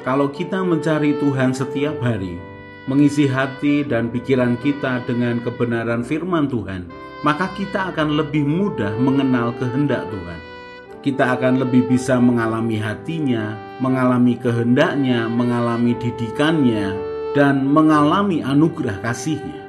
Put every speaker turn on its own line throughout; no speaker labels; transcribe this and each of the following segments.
Kalau kita mencari Tuhan setiap hari, mengisi hati dan pikiran kita dengan kebenaran firman Tuhan, maka kita akan lebih mudah mengenal kehendak Tuhan. Kita akan lebih bisa mengalami hatinya, mengalami kehendaknya, mengalami didikannya, dan mengalami anugerah kasihnya.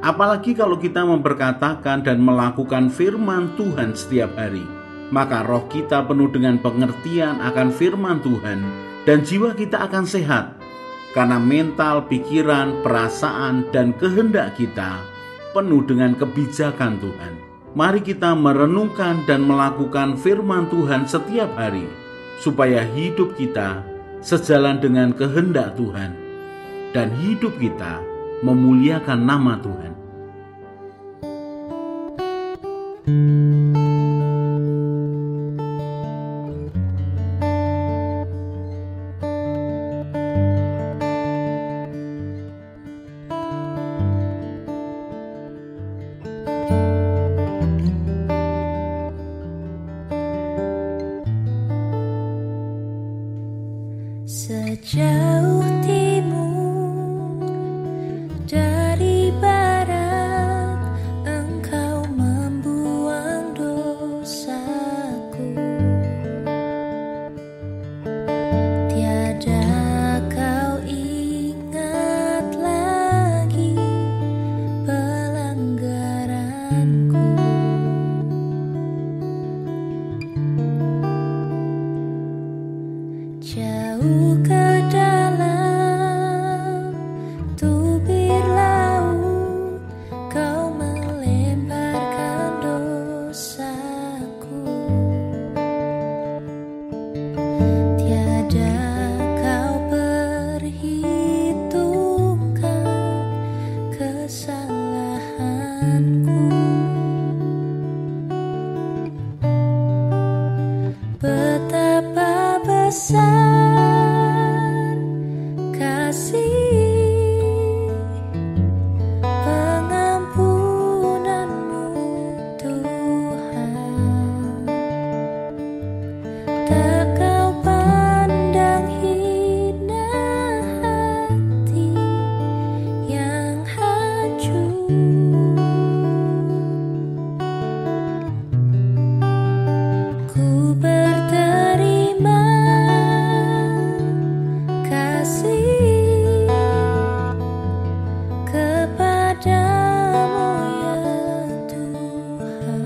Apalagi kalau kita memperkatakan dan melakukan firman Tuhan setiap hari, maka roh kita penuh dengan pengertian akan firman Tuhan, dan jiwa kita akan sehat, karena mental, pikiran, perasaan, dan kehendak kita penuh dengan kebijakan Tuhan. Mari kita merenungkan dan melakukan firman Tuhan setiap hari, supaya hidup kita sejalan dengan kehendak Tuhan, dan hidup kita memuliakan nama Tuhan.
Sejauh timur dari barat, Engkau membuang dosaku. Tiada kau ingat lagi pelanggaranku. Jauh ke dalam tubir laut, Kau melemparkan dosaku. Tiada kau perhitungkan kesalahanku. Betapa besar kasih pengampunanmu, Tuhan. Tak kau pandang hina hati yang hancur. Ku berterima kasih kepadamu, ya Tuhan.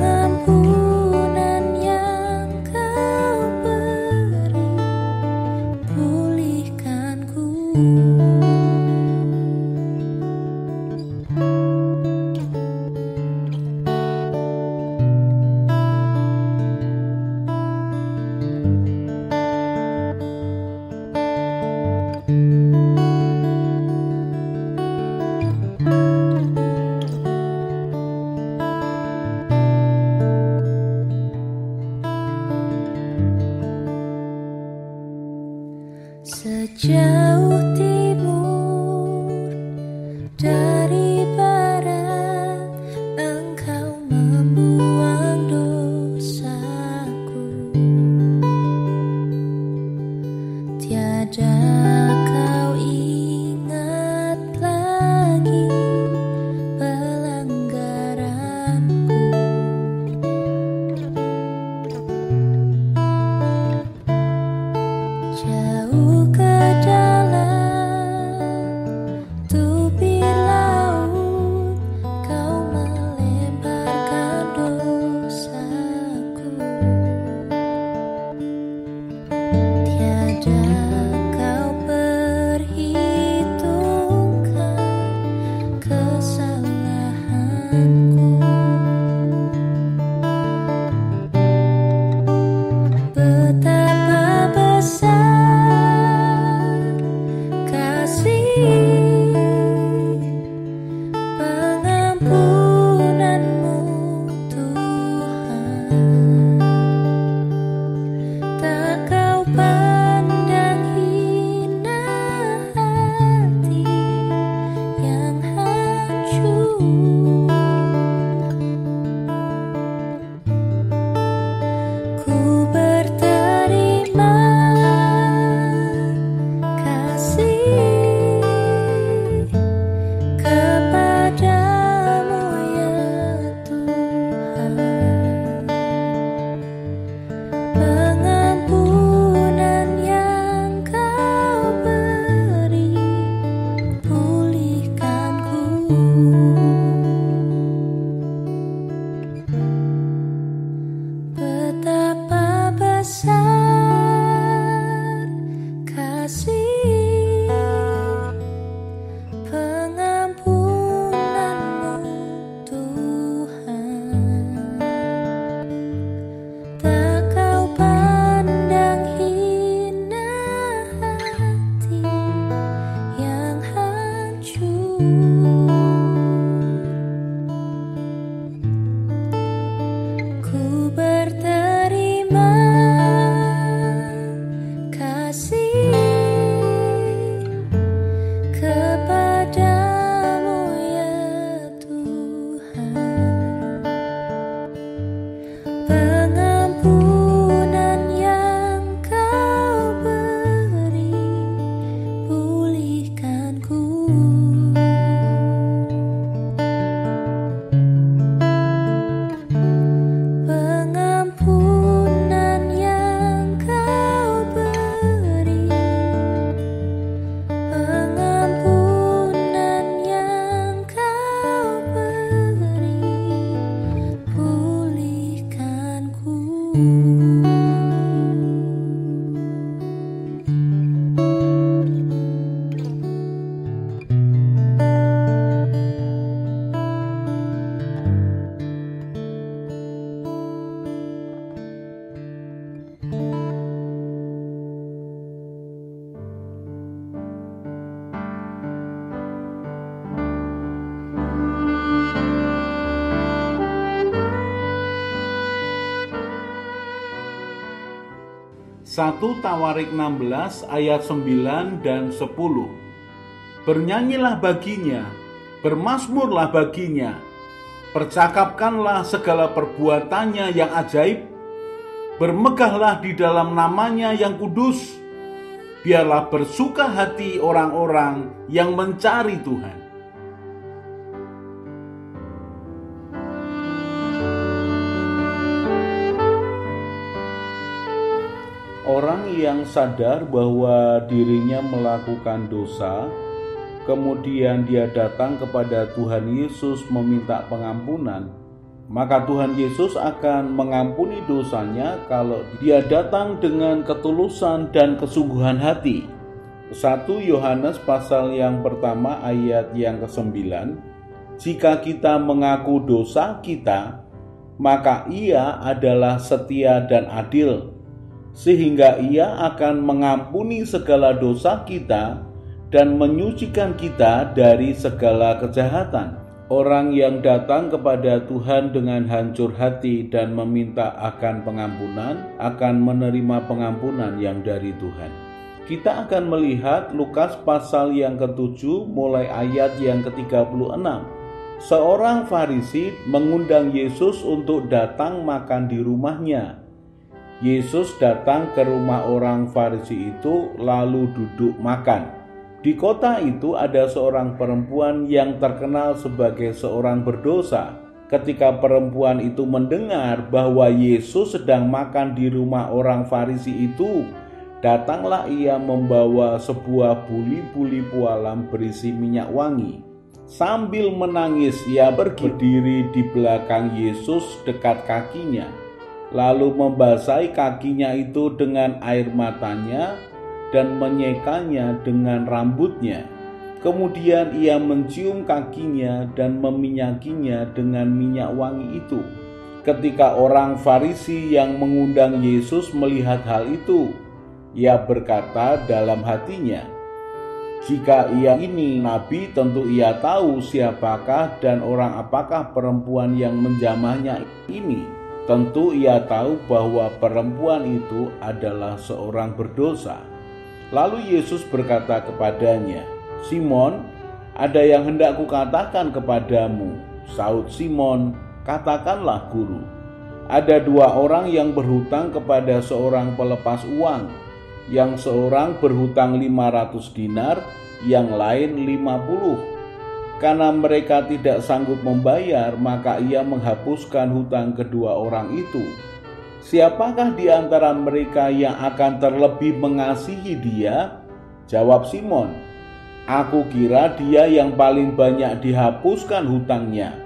Pengampunan yang Kau beri, pulihkanku. Sejauh timur dari barat, Engkau membuang dosaku. Tiada kau ingat lagi pelanggaranku. Jauh ke dalam
1 Tawarik 16 ayat 9 dan 10. Bernyanyilah baginya, bermazmurlah baginya, percakapkanlah segala perbuatannya yang ajaib, bermegahlah di dalam namanya yang kudus, biarlah bersuka hati orang-orang yang mencari Tuhan. Orang yang sadar bahwa dirinya melakukan dosa, kemudian dia datang kepada Tuhan Yesus meminta pengampunan, maka Tuhan Yesus akan mengampuni dosanya kalau dia datang dengan ketulusan dan kesungguhan hati. 1 Yohanes pasal yang pertama ayat yang ke-9, jika kita mengaku dosa kita, maka Ia adalah setia dan adil, sehingga Ia akan mengampuni segala dosa kita dan menyucikan kita dari segala kejahatan. Orang yang datang kepada Tuhan dengan hancur hati dan meminta akan pengampunan, akan menerima pengampunan yang dari Tuhan. Kita akan melihat Lukas pasal yang ke-7 mulai ayat yang ke-36. Seorang Farisi mengundang Yesus untuk datang makan di rumahnya. Yesus datang ke rumah orang Farisi itu lalu duduk makan. Di kota itu ada seorang perempuan yang terkenal sebagai seorang berdosa. Ketika perempuan itu mendengar bahwa Yesus sedang makan di rumah orang Farisi itu, datanglah ia membawa sebuah buli-buli pualam berisi minyak wangi. Sambil menangis ia berdiri di belakang Yesus dekat kakinya, lalu membasahi kakinya itu dengan air matanya dan menyekanya dengan rambutnya. Kemudian ia mencium kakinya dan meminyakinya dengan minyak wangi itu. Ketika orang Farisi yang mengundang Yesus melihat hal itu, ia berkata dalam hatinya, jika ia ini nabi, tentu ia tahu siapakah dan orang apakah perempuan yang menjamahnya ini. Tentu ia tahu bahwa perempuan itu adalah seorang berdosa. Lalu Yesus berkata kepadanya, Simon, ada yang hendak kukatakan kepadamu. Sahut Simon, katakanlah guru. Ada dua orang yang berhutang kepada seorang pelepas uang. Yang seorang berhutang 500 dinar, yang lain 50. Karena mereka tidak sanggup membayar, maka ia menghapuskan hutang kedua orang itu. Siapakah di antara mereka yang akan terlebih mengasihi dia? Jawab Simon, aku kira dia yang paling banyak dihapuskan hutangnya.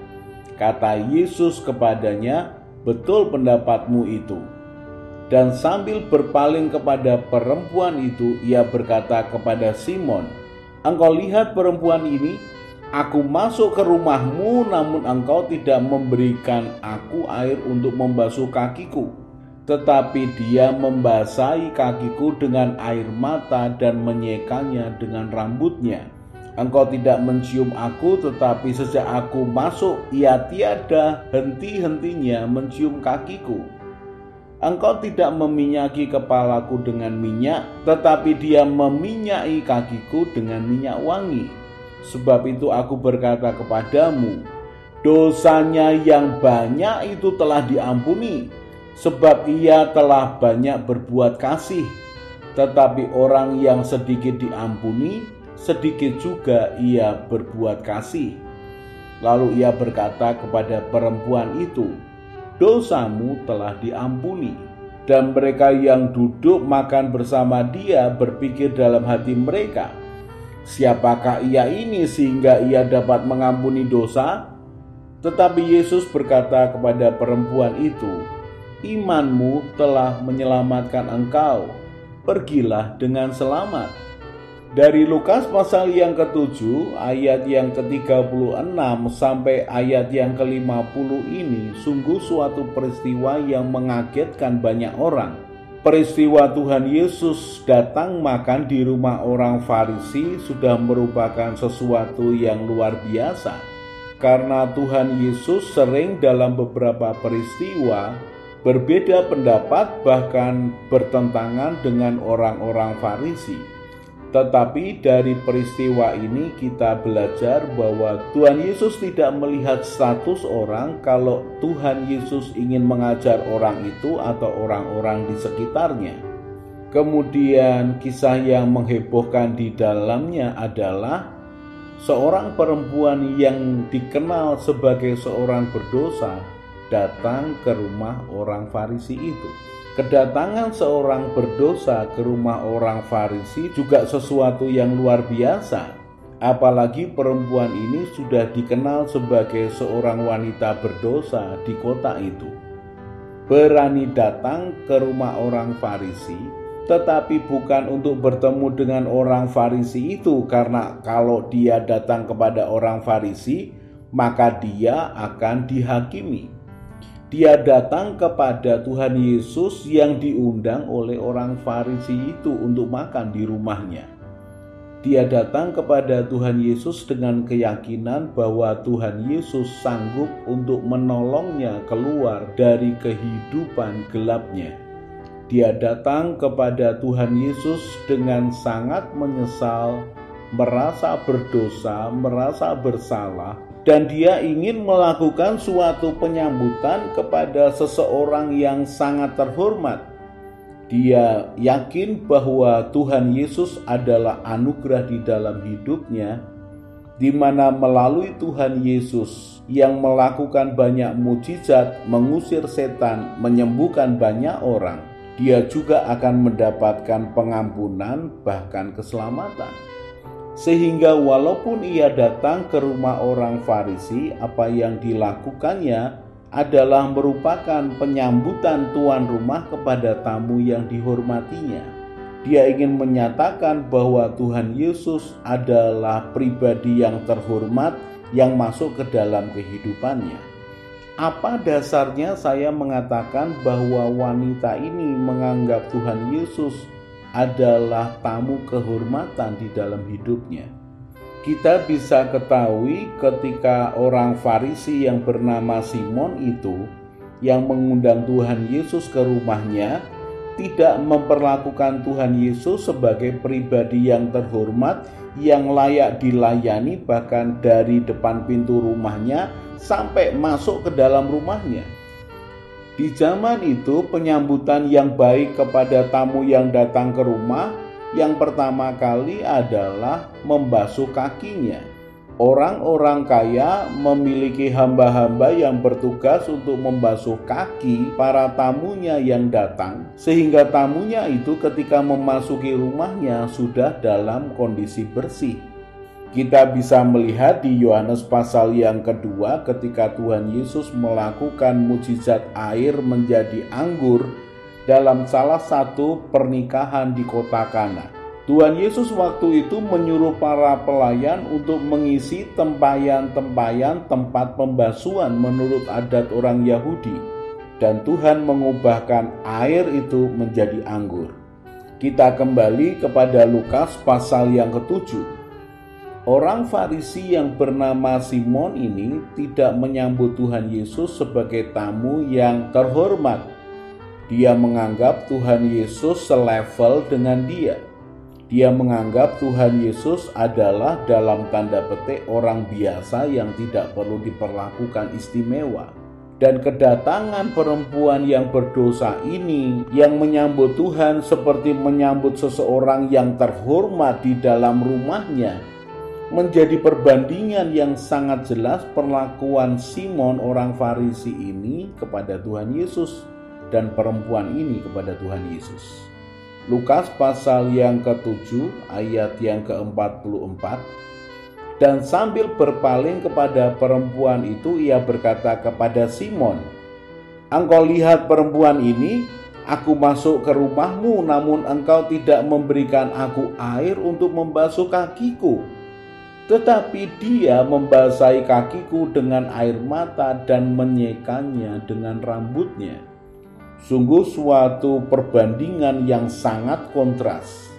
Kata Yesus kepadanya, betul pendapatmu itu. Dan sambil berpaling kepada perempuan itu, ia berkata kepada Simon, engkau lihat perempuan ini? Aku masuk ke rumahmu, namun engkau tidak memberikan aku air untuk membasuh kakiku. Tetapi dia membasahi kakiku dengan air mata dan menyekanya dengan rambutnya. Engkau tidak mencium aku, tetapi sejak aku masuk, ia tiada henti-hentinya mencium kakiku. Engkau tidak meminyaki kepalaku dengan minyak, tetapi dia meminyaki kakiku dengan minyak wangi. Sebab itu aku berkata kepadamu, dosanya yang banyak itu telah diampuni, sebab ia telah banyak berbuat kasih. Tetapi orang yang sedikit diampuni, sedikit juga ia berbuat kasih. Lalu ia berkata kepada perempuan itu, dosamu telah diampuni. Dan mereka yang duduk makan bersama dia berpikir dalam hati mereka, siapakah ia ini sehingga ia dapat mengampuni dosa? Tetapi Yesus berkata kepada perempuan itu, imanmu telah menyelamatkan engkau, pergilah dengan selamat. Dari Lukas pasal yang ke-7 ayat yang ke-36 sampai ayat yang ke-50 ini sungguh suatu peristiwa yang mengagetkan banyak orang. Peristiwa Tuhan Yesus datang makan di rumah orang Farisi sudah merupakan sesuatu yang luar biasa. Karena Tuhan Yesus sering dalam beberapa peristiwa berbeda pendapat, bahkan bertentangan dengan orang-orang Farisi. Tetapi dari peristiwa ini kita belajar bahwa Tuhan Yesus tidak melihat status orang kalau Tuhan Yesus ingin mengajar orang itu atau orang-orang di sekitarnya. Kemudian kisah yang menghebohkan di dalamnya adalah seorang perempuan yang dikenal sebagai seorang berdosa datang ke rumah orang Farisi itu. Kedatangan seorang berdosa ke rumah orang Farisi juga sesuatu yang luar biasa. Apalagi perempuan ini sudah dikenal sebagai seorang wanita berdosa di kota itu. Berani datang ke rumah orang Farisi, tetapi bukan untuk bertemu dengan orang Farisi itu, karena kalau dia datang kepada orang Farisi, maka dia akan dihakimi. Dia datang kepada Tuhan Yesus yang diundang oleh orang Farisi itu untuk makan di rumahnya. Dia datang kepada Tuhan Yesus dengan keyakinan bahwa Tuhan Yesus sanggup untuk menolongnya keluar dari kehidupan gelapnya. Dia datang kepada Tuhan Yesus dengan sangat menyesal, merasa berdosa, merasa bersalah, dan dia ingin melakukan suatu penyambutan kepada seseorang yang sangat terhormat. Dia yakin bahwa Tuhan Yesus adalah anugerah di dalam hidupnya, di mana melalui Tuhan Yesus yang melakukan banyak mukjizat, mengusir setan, menyembuhkan banyak orang, dia juga akan mendapatkan pengampunan, bahkan keselamatan. Sehingga walaupun ia datang ke rumah orang Farisi, apa yang dilakukannya adalah merupakan penyambutan tuan rumah kepada tamu yang dihormatinya. Dia ingin menyatakan bahwa Tuhan Yesus adalah pribadi yang terhormat yang masuk ke dalam kehidupannya. Apa dasarnya saya mengatakan bahwa wanita ini menganggap Tuhan Yesus adalah tamu kehormatan di dalam hidupnya? Kita bisa ketahui ketika orang Farisi yang bernama Simon itu yang mengundang Tuhan Yesus ke rumahnya tidak memperlakukan Tuhan Yesus sebagai pribadi yang terhormat yang layak dilayani, bahkan dari depan pintu rumahnya sampai masuk ke dalam rumahnya. Di zaman itu, penyambutan yang baik kepada tamu yang datang ke rumah yang pertama kali adalah membasuh kakinya. Orang-orang kaya memiliki hamba-hamba yang bertugas untuk membasuh kaki para tamunya yang datang, sehingga tamunya itu ketika memasuki rumahnya sudah dalam kondisi bersih. Kita bisa melihat di Yohanes pasal yang kedua ketika Tuhan Yesus melakukan mukjizat air menjadi anggur dalam salah satu pernikahan di kota Kana. Tuhan Yesus waktu itu menyuruh para pelayan untuk mengisi tempayan-tempayan tempat pembasuhan menurut adat orang Yahudi, dan Tuhan mengubahkan air itu menjadi anggur. Kita kembali kepada Lukas pasal yang ke-7. Orang Farisi yang bernama Simon ini tidak menyambut Tuhan Yesus sebagai tamu yang terhormat. Dia menganggap Tuhan Yesus selevel dengan dia. Dia menganggap Tuhan Yesus adalah dalam tanda petik orang biasa yang tidak perlu diperlakukan istimewa. Dan kedatangan perempuan yang berdosa ini yang menyambut Tuhan seperti menyambut seseorang yang terhormat di dalam rumahnya menjadi perbandingan yang sangat jelas perlakuan Simon orang Farisi ini kepada Tuhan Yesus dan perempuan ini kepada Tuhan Yesus. Lukas pasal yang ke-7 ayat yang ke-44. Dan sambil berpaling kepada perempuan itu, ia berkata kepada Simon, "Engkau lihat perempuan ini? Aku masuk ke rumahmu, namun engkau tidak memberikan aku air untuk membasuh kakiku. Tetapi dia membasahi kakiku dengan air mata dan menyekannya dengan rambutnya." Sungguh suatu perbandingan yang sangat kontras,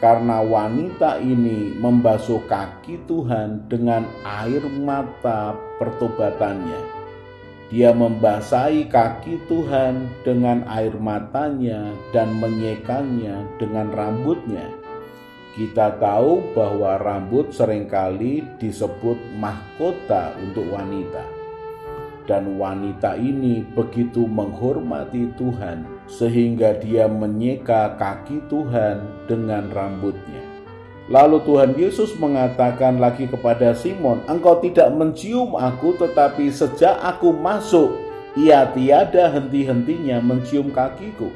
karena wanita ini membasuh kaki Tuhan dengan air mata pertobatannya. Dia membasahi kaki Tuhan dengan air matanya dan menyekanya dengan rambutnya. Kita tahu bahwa rambut seringkali disebut mahkota untuk wanita. Dan wanita ini begitu menghormati Tuhan sehingga dia menyeka kaki Tuhan dengan rambutnya. Lalu Tuhan Yesus mengatakan lagi kepada Simon, "Engkau tidak mencium aku, tetapi sejak aku masuk, ia tiada henti-hentinya mencium kakiku."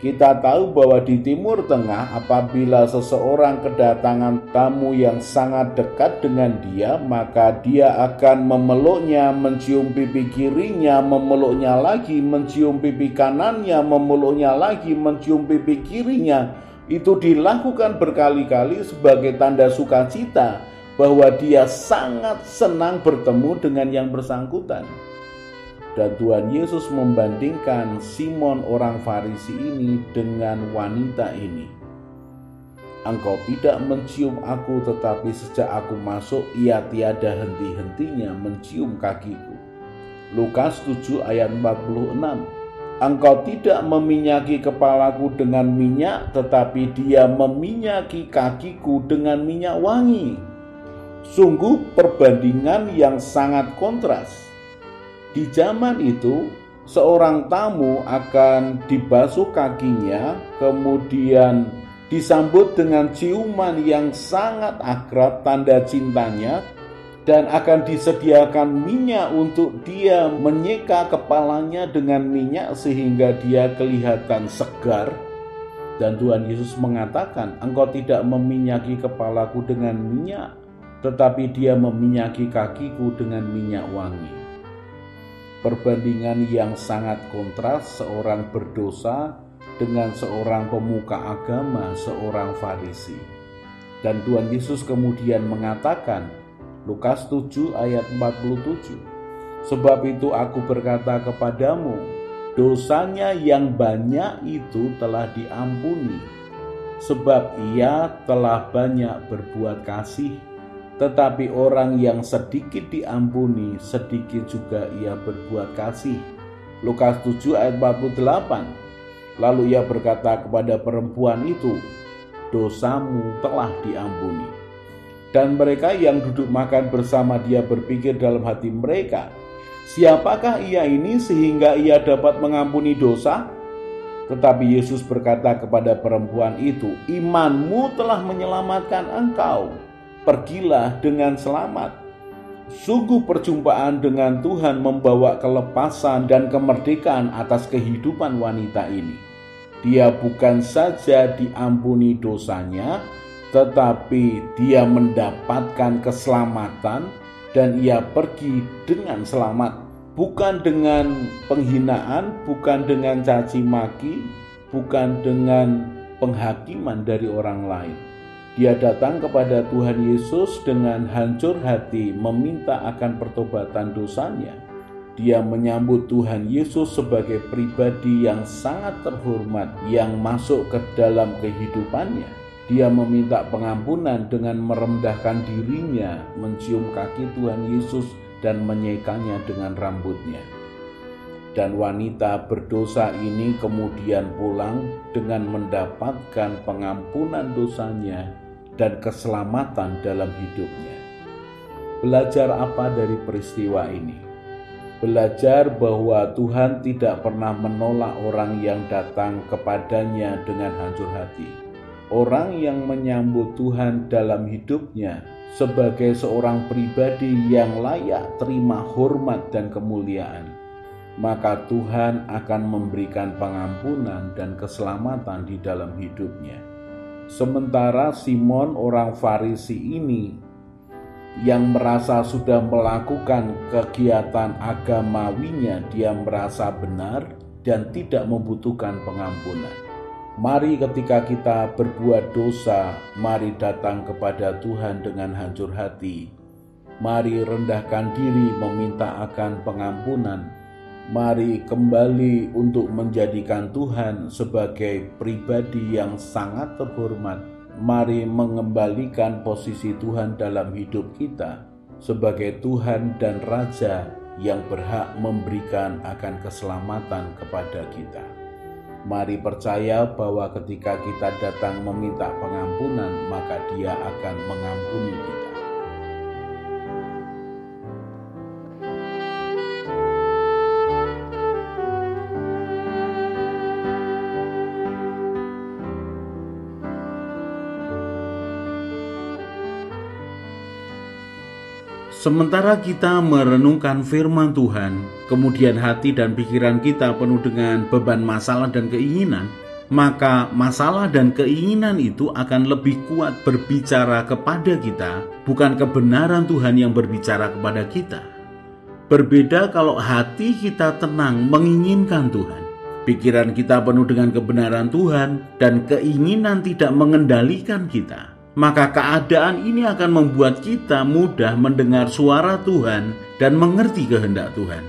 Kita tahu bahwa di Timur Tengah apabila seseorang kedatangan tamu yang sangat dekat dengan dia, maka dia akan memeluknya, mencium pipi kirinya, memeluknya lagi, mencium pipi kanannya, memeluknya lagi, mencium pipi kirinya. Itu dilakukan berkali-kali sebagai tanda sukacita bahwa dia sangat senang bertemu dengan yang bersangkutan. Dan Tuhan Yesus membandingkan Simon orang Farisi ini dengan wanita ini. "Engkau tidak mencium aku, tetapi sejak aku masuk, ia tiada henti-hentinya mencium kakiku." Lukas 7 ayat 46. "Engkau tidak meminyaki kepalaku dengan minyak, tetapi dia meminyaki kakiku dengan minyak wangi." Sungguh perbandingan yang sangat kontras. Di zaman itu, seorang tamu akan dibasuh kakinya, kemudian disambut dengan ciuman yang sangat akrab, tanda cintanya, dan akan disediakan minyak untuk dia menyeka kepalanya dengan minyak sehingga dia kelihatan segar. Dan Tuhan Yesus mengatakan, "Engkau tidak meminyaki kepalaku dengan minyak, tetapi dia meminyaki kakiku dengan minyak wangi." Perbandingan yang sangat kontras seorang berdosa dengan seorang pemuka agama, seorang Farisi. Dan Tuhan Yesus kemudian mengatakan, Lukas 7 ayat 47, "Sebab itu aku berkata kepadamu, dosanya yang banyak itu telah diampuni, sebab ia telah banyak berbuat kasih. Tetapi orang yang sedikit diampuni, sedikit juga ia berbuat kasih." Lukas 7 ayat 48. Lalu ia berkata kepada perempuan itu, "Dosamu telah diampuni." Dan mereka yang duduk makan bersama dia berpikir dalam hati mereka, "Siapakah ia ini sehingga ia dapat mengampuni dosa?" Tetapi Yesus berkata kepada perempuan itu, "Imanmu telah menyelamatkan engkau. Pergilah dengan selamat." Sungguh perjumpaan dengan Tuhan membawa kelepasan dan kemerdekaan atas kehidupan wanita ini. Dia bukan saja diampuni dosanya, tetapi dia mendapatkan keselamatan dan ia pergi dengan selamat. Bukan dengan penghinaan, bukan dengan caci maki, bukan dengan penghakiman dari orang lain. Dia datang kepada Tuhan Yesus dengan hancur hati meminta akan pertobatan dosanya. Dia menyambut Tuhan Yesus sebagai pribadi yang sangat terhormat yang masuk ke dalam kehidupannya. Dia meminta pengampunan dengan merendahkan dirinya, mencium kaki Tuhan Yesus dan menyekanya dengan rambutnya. Dan wanita berdosa ini kemudian pulang dengan mendapatkan pengampunan dosanya dan keselamatan dalam hidupnya. Belajar apa dari peristiwa ini? Belajar bahwa Tuhan tidak pernah menolak orang yang datang kepadanya dengan hancur hati. Orang yang menyambut Tuhan dalam hidupnya sebagai seorang pribadi yang layak terima hormat dan kemuliaan, maka Tuhan akan memberikan pengampunan dan keselamatan di dalam hidupnya. Sementara Simon orang Farisi ini yang merasa sudah melakukan kegiatan agamawinya, dia merasa benar dan tidak membutuhkan pengampunan. Mari ketika kita berbuat dosa, mari datang kepada Tuhan dengan hancur hati. Mari rendahkan diri meminta akan pengampunan. Mari kembali untuk menjadikan Tuhan sebagai pribadi yang sangat terhormat. Mari mengembalikan posisi Tuhan dalam hidup kita sebagai Tuhan dan Raja yang berhak memberikan akan keselamatan kepada kita. Mari percaya bahwa ketika kita datang meminta pengampunan, maka Dia akan mengampuni kita. Sementara kita merenungkan firman Tuhan, kemudian hati dan pikiran kita penuh dengan beban masalah dan keinginan, maka masalah dan keinginan itu akan lebih kuat berbicara kepada kita, bukan kebenaran Tuhan yang berbicara kepada kita. Berbeda kalau hati kita tenang menginginkan Tuhan, pikiran kita penuh dengan kebenaran Tuhan, dan keinginan tidak mengendalikan kita. Maka keadaan ini akan membuat kita mudah mendengar suara Tuhan dan mengerti kehendak Tuhan.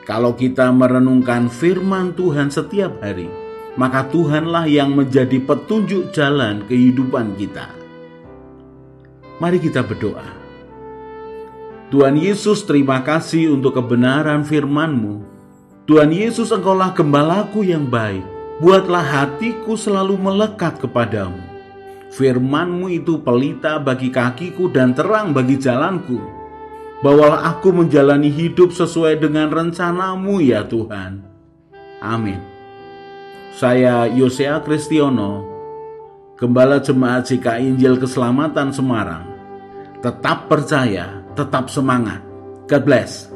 Kalau kita merenungkan firman Tuhan setiap hari, maka Tuhanlah yang menjadi petunjuk jalan kehidupan kita. Mari kita berdoa. Tuhan Yesus, terima kasih untuk kebenaran firman-Mu. Tuhan Yesus, Engkaulah gembalaku yang baik. Buatlah hatiku selalu melekat kepadamu. Firman-Mu itu pelita bagi kakiku dan terang bagi jalanku. Bawalah aku menjalani hidup sesuai dengan rencana-Mu ya Tuhan. Amin. Saya Yosea Kristiono, Gembala Jemaat GKI Injil Keselamatan Semarang. Tetap percaya, tetap semangat. God bless.